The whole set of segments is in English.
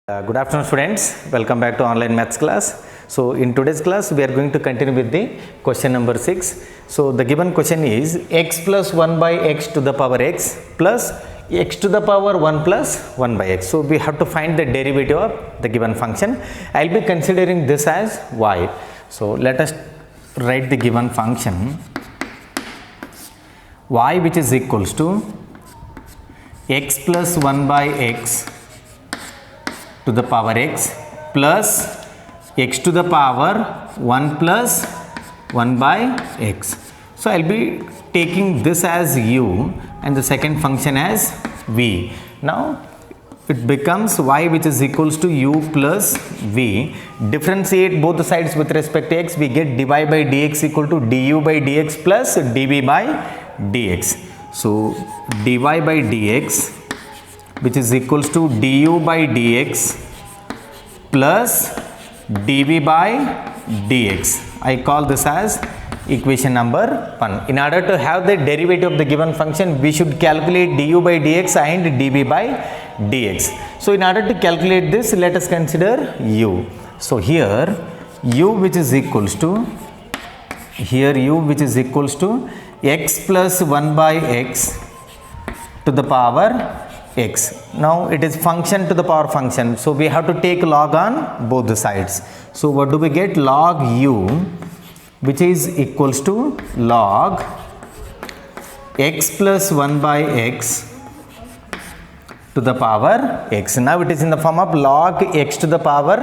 Good afternoon students, welcome back to online maths class. So in today's class we are going to continue with the question number 6. So the given question is x plus 1 by x to the power x plus x to the power 1 plus 1 by x. So we have to find the derivative of the given function. I will be considering this as y. So let us write the given function y, which is equals to x plus 1 by x to the power x plus x to the power 1 plus 1 by x. So I will be taking this as u and the second function as v. Now it becomes y, which is equals to u plus v. Differentiate both the sides with respect to x, we get dy by dx equal to du by dx plus dv by dx. So dy by dx, which is equals to du by dx plus dv by dx. I call this as equation number 1. In order to have the derivative of the given function, we should calculate du by dx and dv by dx. So in order to calculate this, let us consider u. So here u, which is equals to x plus 1 by x to the power x. Now it is function to the power function, so we have to take log on both the sides. So what do we get? Log u, which is equals to log x plus 1 by x to the power x. Now it is in the form of log x to the power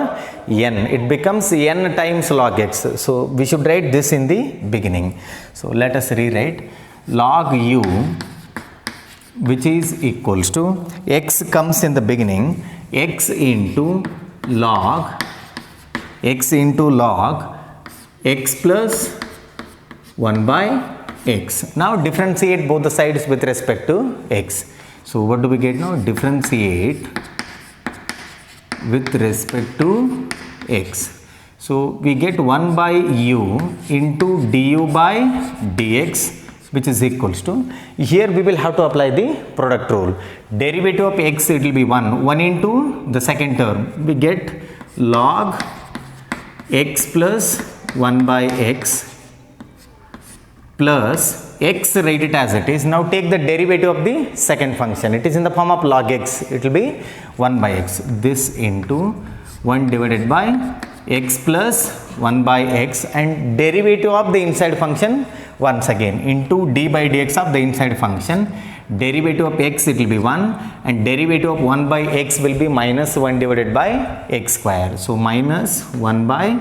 n. It becomes n times log x. So we should write this in the beginning. So let us rewrite log u, which is equals to x comes in the beginning, x into log x plus 1 by x. Now differentiate both the sides with respect to x. So what do we get now? Differentiate with respect to x. So we get 1 by u into du by dx, which is equals to, here we will have to apply the product rule. Derivative of x, it will be 1 into the second term, we get log x plus 1 by x plus x, write it as it is. Now take the derivative of the second function, it is in the form of log x, it will be 1 by x. This into 1 divided by x plus 1 by x, and derivative of the inside function once again into d by dx of the inside function. Derivative of x, it will be 1, and derivative of 1 by x will be minus 1 divided by x square. So minus 1 by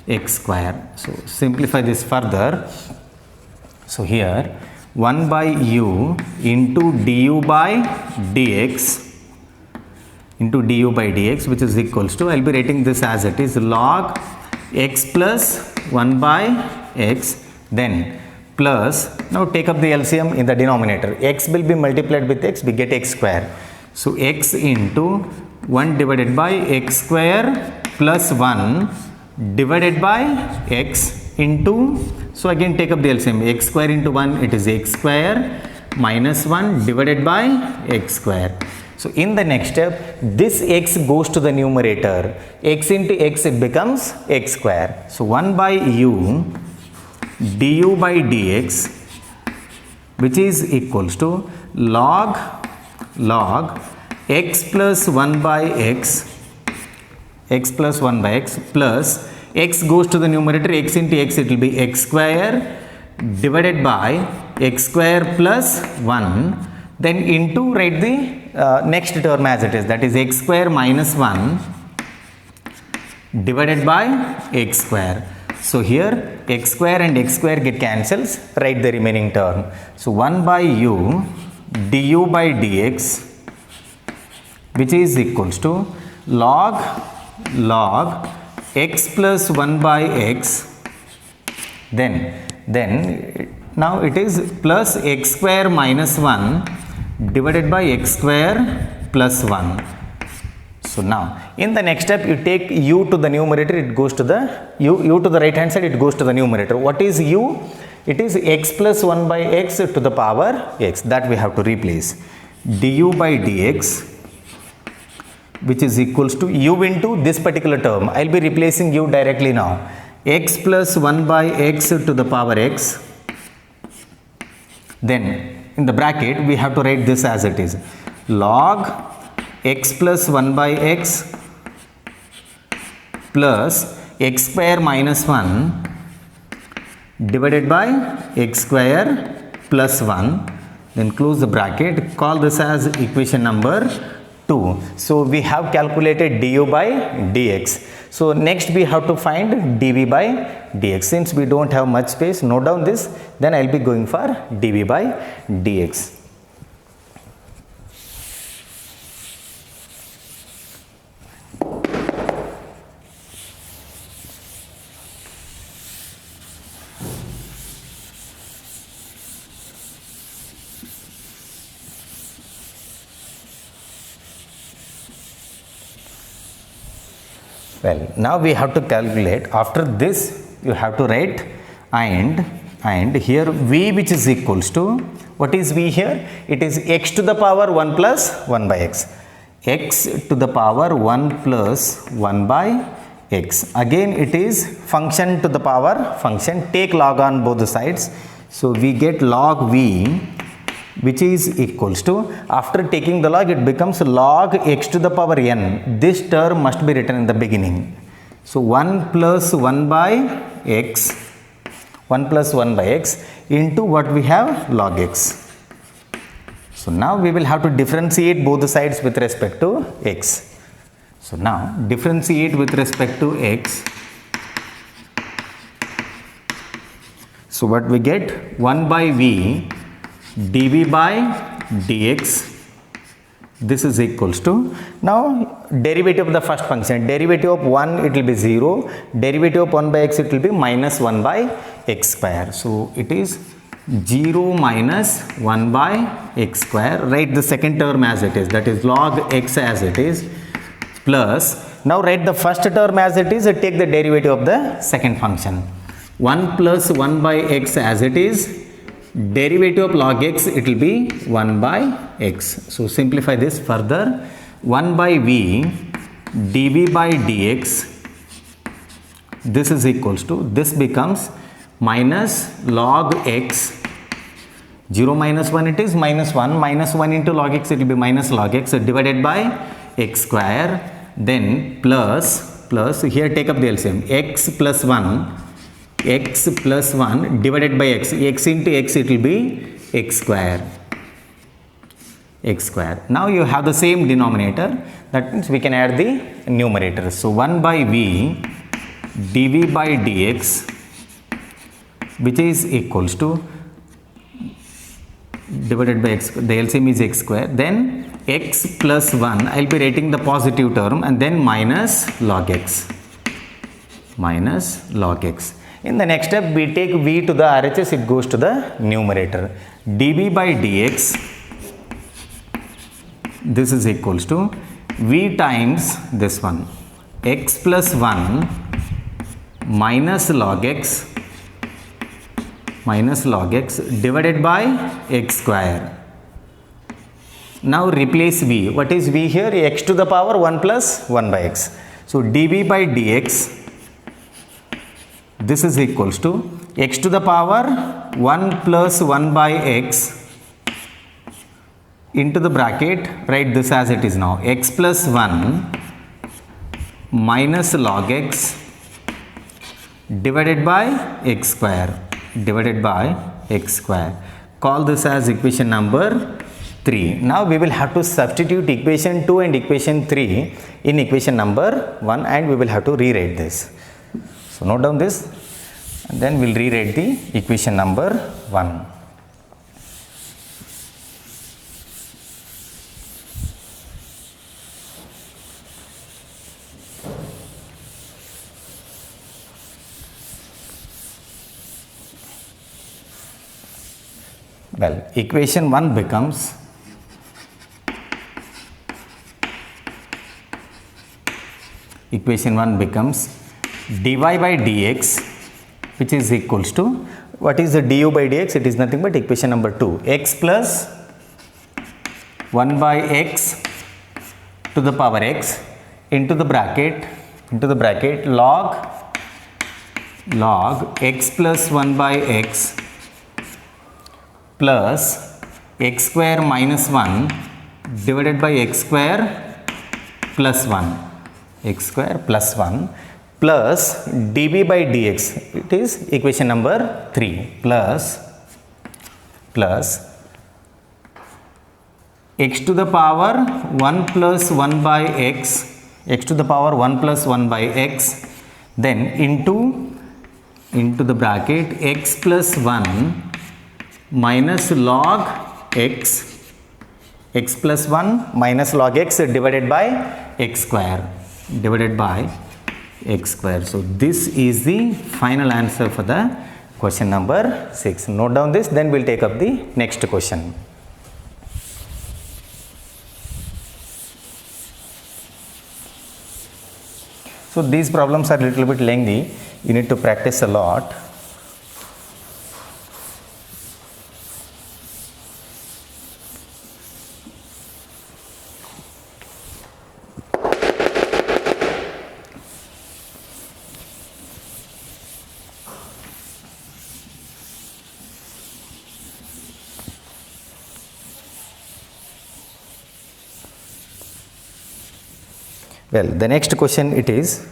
x square. So simplify this further. So here 1 by u into du by dx which is equals to, I will be writing this as it is, log x plus 1 by x, then plus, now take up the LCM in the denominator, x will be multiplied with x, we get x square. So x into 1 divided by x square plus 1 divided by x into, so again take up the LCM, x square into 1, it is x square minus 1 divided by x square. So in the next step, this x goes to the numerator, x into x, it becomes x square. So 1 by u du by dx, which is equals to log x plus 1 by x plus x goes to the numerator, x into x, it will be x square divided by x square plus 1, then into, write the next term as it is, that is x square minus 1 divided by x square. So here x square and x square get cancels, write the remaining term. So 1 by u du by dx, which is equals to log x plus 1 by x, then now it is plus x square minus 1 divided by x square plus 1. So now in the next step, you take u to the numerator, it goes to the u to the right hand side, it goes to the numerator. What is u? It is x plus 1 by x to the power x, that we have to replace. Du by dx which is equals to u into this particular term. I will be replacing u directly now. X plus 1 by x to the power x. Then in the bracket we have to write this as it is. Log x plus 1 by x plus x square minus 1 divided by x square plus 1. Then close the bracket. Call this as equation number 2. So we have calculated du by dx. So next we have to find dv by dx. Since we don't have much space, note down this. Then I will be going for dv by dx. Well, now we have to calculate. After this, you have to write and here v, which is equals to, what is v here? It is x to the power 1 plus 1 by x. X to the power 1 plus 1 by x. Again, it is function to the power function. Take log on both the sides. So we get log v, which is equals to, after taking the log, it becomes log x to the power n. This term must be written in the beginning. So 1 plus 1 by x, 1 plus 1 by x into what we have, log x. So now we will have to differentiate both the sides with respect to x. So now differentiate with respect to x. So what we get, 1 by v dv by dx, this is equals to, now derivative of the first function, derivative of 1 it will be 0, derivative of 1 by x it will be minus 1 by x square. So it is 0 minus 1 by x square. Write the second term as it is, that is log x as it is, plus, now write the first term as it is, take the derivative of the second function. 1 plus 1 by x as it is, derivative of log x, it will be 1 by x. So simplify this further. 1 by v dv by dx, this is equals to, this becomes minus log x, 0 minus 1 it is minus 1, minus 1 into log x it will be minus log x divided by x square, then plus, here take up the LCM, x plus 1, x plus 1 divided by x, x into x it will be x square, x square. Now you have the same denominator, that means we can add the numerator. So 1 by v dv by dx, which is equals to, divided by x, the LCM is x square, then x plus 1, I will be writing the positive term, and then minus log x, minus log x. In the next step, we take v to the RHS, it goes to the numerator. dv by dx, this is equals to v times this one, x plus 1 minus log x divided by x square. Now replace v. What is v here? X to the power 1 plus 1 by x. So dv by dx, this is equals to x to the power 1 plus 1 by x into the bracket, write this as it is now, x plus 1 minus log x divided by x square, Call this as equation number 3. Now we will have to substitute equation 2 and equation 3 in equation number 1, and we will have to rewrite this. So note down this, and then we will rewrite the equation number 1. Well, equation 1 becomes dy by dx, which is equals to, what is the du by dx? It is nothing but equation number 2, x plus 1 by x to the power x into the bracket log x plus 1 by x plus x square minus 1 divided by x square plus 1 plus dv by dx, it is equation number 3, plus x to the power 1 plus 1 by x to the power 1 plus 1 by x, then into the bracket x plus 1 minus log x plus 1 minus log x divided by x square. So this is the final answer for the question number 6. Note down this, then we'll take up the next question. So these problems are a little bit lengthy, you need to practice a lot. Well, the next question, it is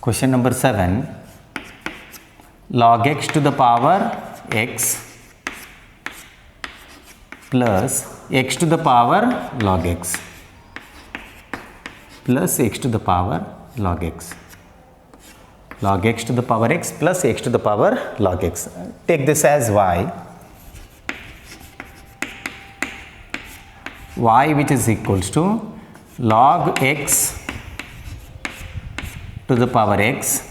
question number 7, log x to the power x plus x to the power log x plus x to the power log x. Log x to the power x plus x to the power log x. Take this as y which is equals to log x to the power x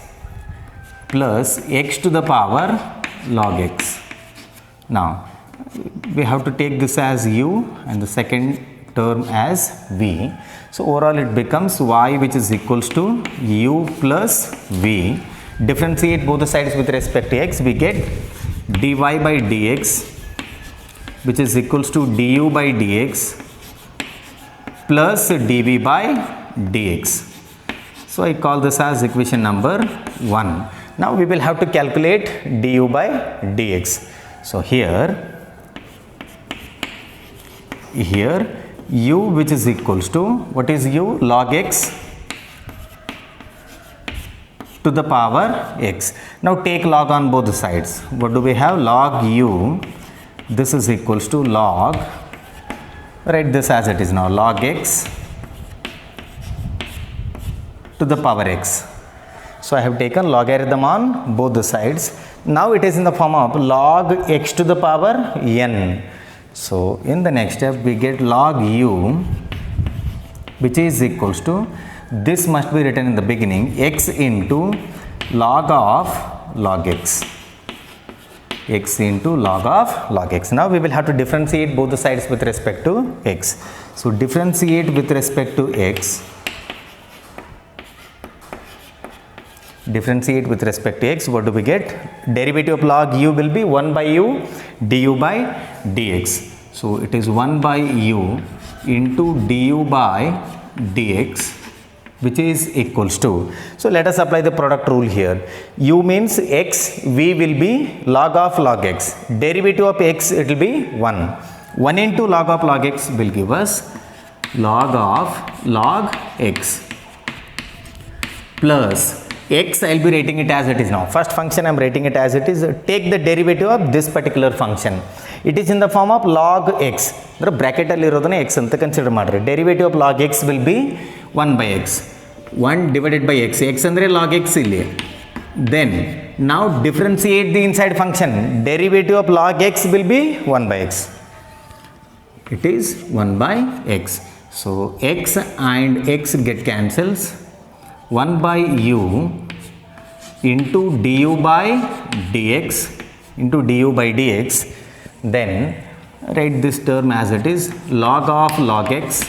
plus x to the power log x. Now we have to take this as u and the second term as v. So overall it becomes y which is equals to u plus v. Differentiate both the sides with respect to x, we get dy by dx which is equals to du by dx plus dv by dx. So I call this as equation number 1. Now we will have to calculate du by dx. So here u which is equals to, what is u? Log x to the power x. Now take log on both the sides. What do we have? Log u, this is equals to log, write this as it is now, log x to the power x. So I have taken logarithm on both the sides. Now it is in the form of log x to the power n. So in the next step we get log u which is equals to, this must be written in the beginning, x into log of log x. X into log of log x. Now we will have to differentiate both the sides with respect to x. So differentiate with respect to x. Differentiate with respect to x, what do we get? Derivative of log u will be 1 by u du by dx. So it is 1 by u into du by dx which is equals to, so let us apply the product rule here. U means x, v will be log of log x. Derivative of x, it will be 1. 1 into log of log x will give us log of log x plus x, I will be writing it as it is now. First function I am writing it as it is. Take the derivative of this particular function. It is in the form of log x. Bracket alli irodana x anta consider madre. Derivative of log x will be 1 by x. 1 divided by x. X andre log x illi. Then now differentiate the inside function. Derivative of log x will be 1 by x. It is 1 by x. So x and x get cancels. 1 by u into du by dx then write this term as it is, log of log x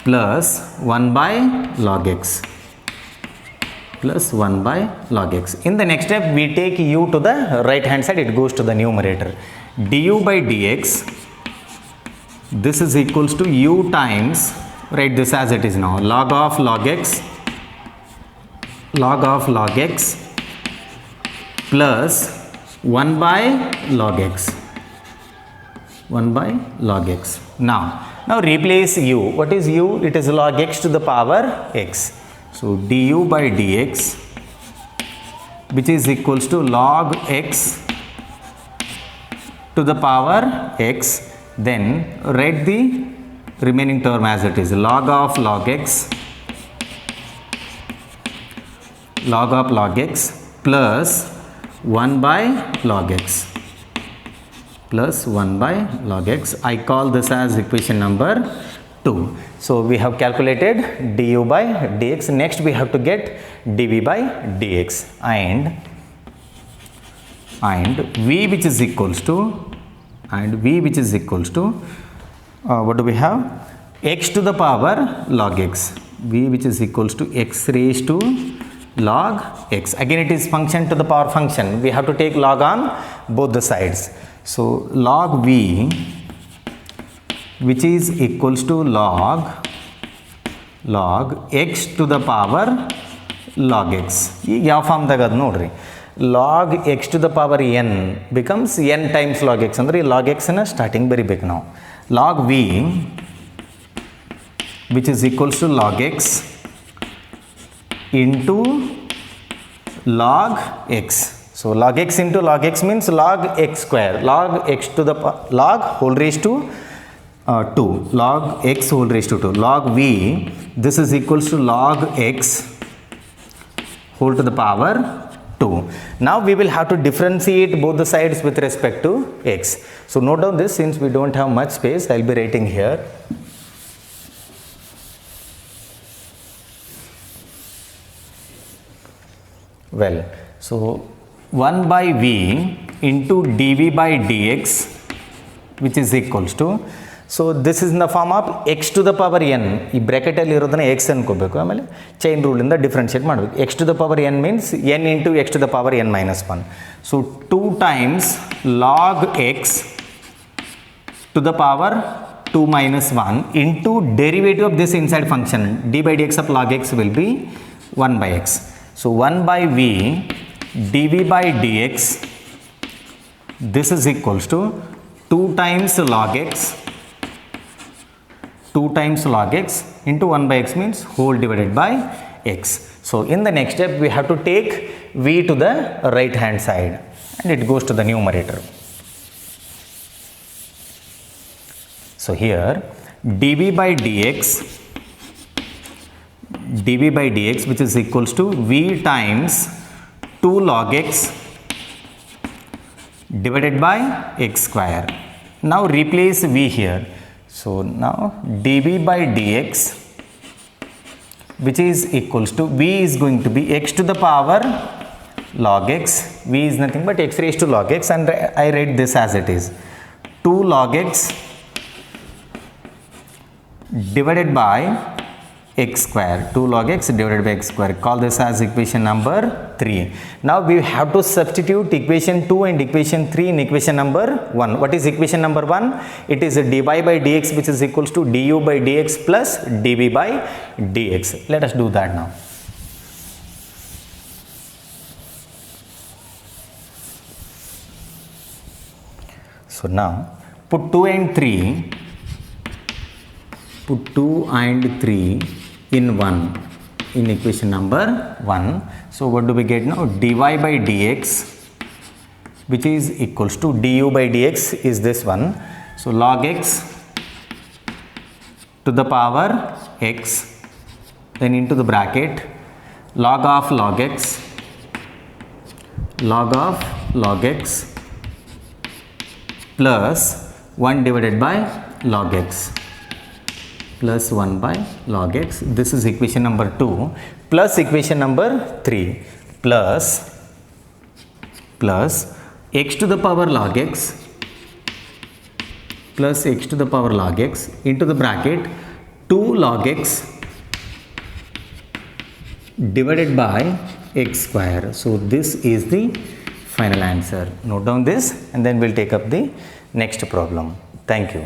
plus 1 by log x plus 1 by log x. In the next step we take u to the right hand side, it goes to the numerator. du by dx, this is equals to u times, write this as it is now, log of log x plus 1 by log x. 1 by log x. Now replace u. What is u? It is log x to the power x. So du by dx, which is equals to log x to the power x. Then write the remaining term as it is, log of log x plus 1 by log x plus 1 by log x. I call this as equation number 2. So we have calculated du by dx. Next we have to get dv by dx, and v which is equals to what do we have? X to the power log x. V which is equals to x raised to log x. Again it is function to the power function. We have to take log on both the sides. So log v which is equals to log x to the power log x. ಈಗ ಯಾವ ಫಾರ್ಮ್ದಾಗ ಅದು ನೋಡ್ರಿ, log x to the power n becomes n times log x. ಅಂದರೆ log x ನ starting ಬರಿಬೇಕು ನಾವು. log v which is equals to log x into log x. So log x into log x means log x square, log x to the log whole raised to 2, log x whole raised to 2. Log v, this is equals to log x whole to the power 2. Now we will have to differentiate both the sides with respect to x. So note down this, since we don't have much space, I will be writing here. Well, so 1 by v into dv by dx, which is equals to, so this is in the form of x to the power n. ಈ bracket ಅಲ್ಲಿ ಇರೋದನ್ನ x ಅನ್ಕೋಬೇಕು, ಆಮೇಲೆ chain rule ಇಂದ differentiate ಮಾಡಬೇಕು. x to the power n means n into x to the power n minus 1. So 2 times log x to the power 2 minus 1 into derivative of this inside function, d by dx of log x will be 1 by x. So 1 by v dv by dx, this is equals to 2 times log x into 1 by x means whole divided by x. So in the next step we have to take v to the right hand side and it goes to the numerator. So here dv by dx which is equals to v times 2 log x divided by x square. Now replace v here. So now dv by dx which is equals to, v is going to be x to the power log x. V is nothing but x raised to log x, and I write this as it is, 2 log x divided by x square, 2 log x divided by x square. Call this as equation number 3. Now we have to substitute equation 2 and equation 3 in equation number 1. What is equation number 1? It is a dy by dx which is equals to du by dx plus dv by dx. Let us do that now. So now put 2 and 3 in 1 in equation number 1. So what do we get now? dy by dx which is equals to du by dx is this one. So log x to the power x, then into the bracket log of log x plus 1 divided by log x plus 1 by log x. This is equation number 2 plus equation number 3 plus x to the power log x plus x to the power log x into the bracket 2 log x divided by x square. So this is the final answer. Note down this and then we'll take up the next problem. Thank you.